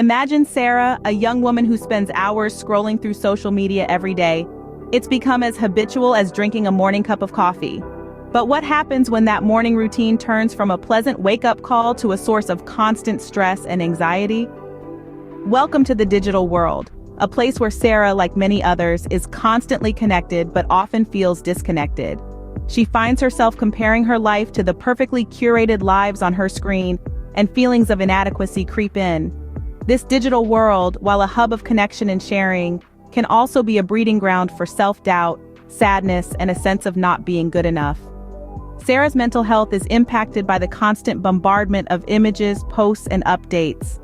Imagine Sarah, a young woman who spends hours scrolling through social media every day. It's become as habitual as drinking a morning cup of coffee. But what happens when that morning routine turns from a pleasant wake-up call to a source of constant stress and anxiety? Welcome to the digital world, a place where Sarah, like many others, is constantly connected but often feels disconnected. She finds herself comparing her life to the perfectly curated lives on her screen, and feelings of inadequacy creep in. This digital world, while a hub of connection and sharing, can also be a breeding ground for self-doubt, sadness, and a sense of not being good enough. Sarah's mental health is impacted by the constant bombardment of images, posts, and updates.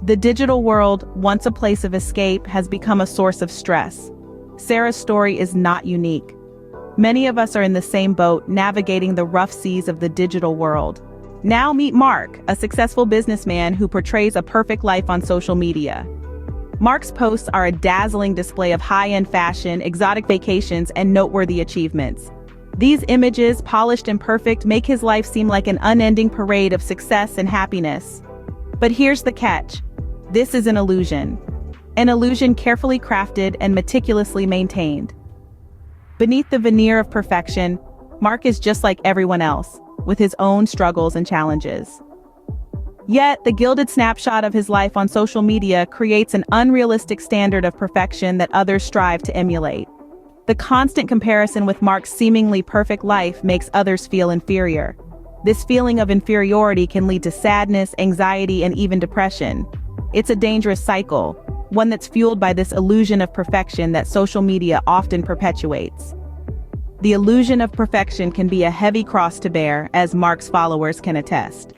The digital world, once a place of escape, has become a source of stress. Sarah's story is not unique. Many of us are in the same boat, navigating the rough seas of the digital world. Now meet Mark, a successful businessman who portrays a perfect life on social media. Mark's posts are a dazzling display of high-end fashion, exotic vacations, and noteworthy achievements. These images, polished and perfect, make his life seem like an unending parade of success and happiness. But here's the catch. This is an illusion. An illusion carefully crafted and meticulously maintained. Beneath the veneer of perfection, Mark is just like everyone else, with his own struggles and challenges. Yet, the gilded snapshot of his life on social media creates an unrealistic standard of perfection that others strive to emulate. The constant comparison with Mark's seemingly perfect life makes others feel inferior. This feeling of inferiority can lead to sadness, anxiety, and even depression. It's a dangerous cycle, one that's fueled by this illusion of perfection that social media often perpetuates. The illusion of perfection can be a heavy cross to bear, as Mark's followers can attest.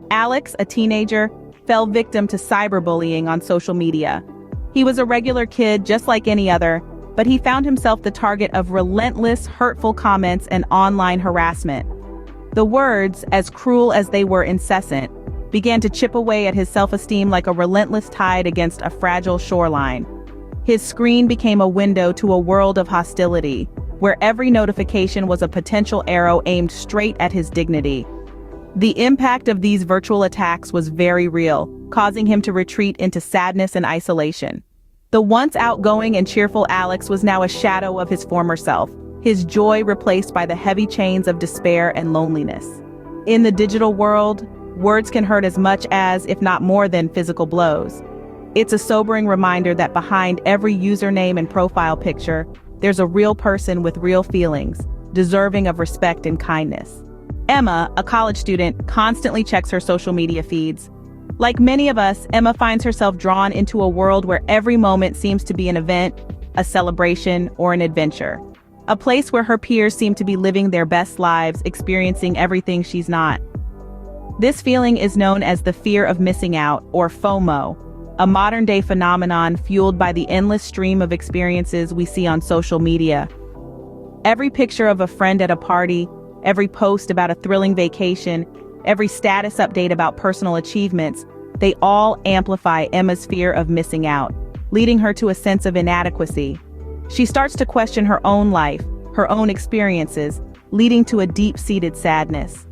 Alex, a teenager, fell victim to cyberbullying on social media. He was a regular kid just like any other, but he found himself the target of relentless, hurtful comments and online harassment. The words, as cruel as they were incessant, began to chip away at his self-esteem like a relentless tide against a fragile shoreline. His screen became a window to a world of hostility, where every notification was a potential arrow aimed straight at his dignity. The impact of these virtual attacks was very real, causing him to retreat into sadness and isolation. The once outgoing and cheerful Alex was now a shadow of his former self, his joy replaced by the heavy chains of despair and loneliness. In the digital world, words can hurt as much as, if not more than, physical blows. It's a sobering reminder that behind every username and profile picture, there's a real person with real feelings, deserving of respect and kindness. Emma, a college student, constantly checks her social media feeds. Like many of us, Emma finds herself drawn into a world where every moment seems to be an event, a celebration, or an adventure. A place where her peers seem to be living their best lives, experiencing everything she's not. This feeling is known as the fear of missing out, or FOMO, a modern-day phenomenon fueled by the endless stream of experiences we see on social media. Every picture of a friend at a party, every post about a thrilling vacation, every status update about personal achievements, they all amplify Emma's fear of missing out, leading her to a sense of inadequacy. She starts to question her own life, her own experiences, leading to a deep-seated sadness.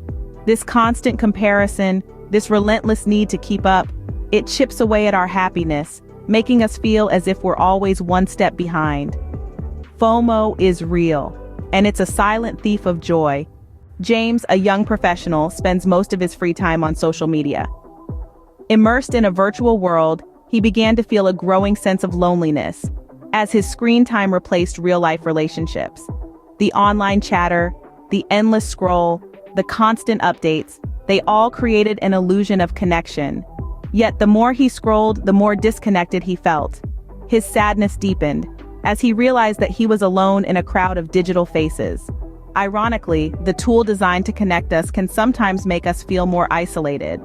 This constant comparison, this relentless need to keep up, it chips away at our happiness, making us feel as if we're always one step behind. FOMO is real, and it's a silent thief of joy. James, a young professional, spends most of his free time on social media. Immersed in a virtual world, he began to feel a growing sense of loneliness, as his screen time replaced real-life relationships. The online chatter, the endless scroll, the constant updates, they all created an illusion of connection. Yet the more he scrolled, the more disconnected he felt. His sadness deepened, as he realized that he was alone in a crowd of digital faces. Ironically, the tool designed to connect us can sometimes make us feel more isolated.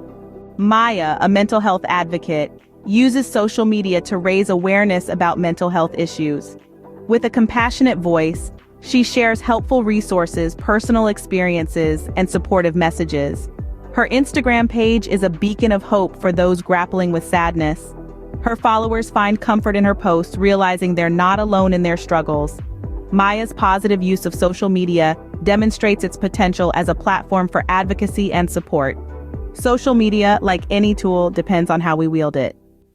Maya, a mental health advocate, uses social media to raise awareness about mental health issues. With a compassionate voice, she shares helpful resources, personal experiences, and supportive messages. Her Instagram page is a beacon of hope for those grappling with sadness. Her followers find comfort in her posts, realizing they're not alone in their struggles. Maya's positive use of social media demonstrates its potential as a platform for advocacy and support. Social media, like any tool, depends on how we wield it.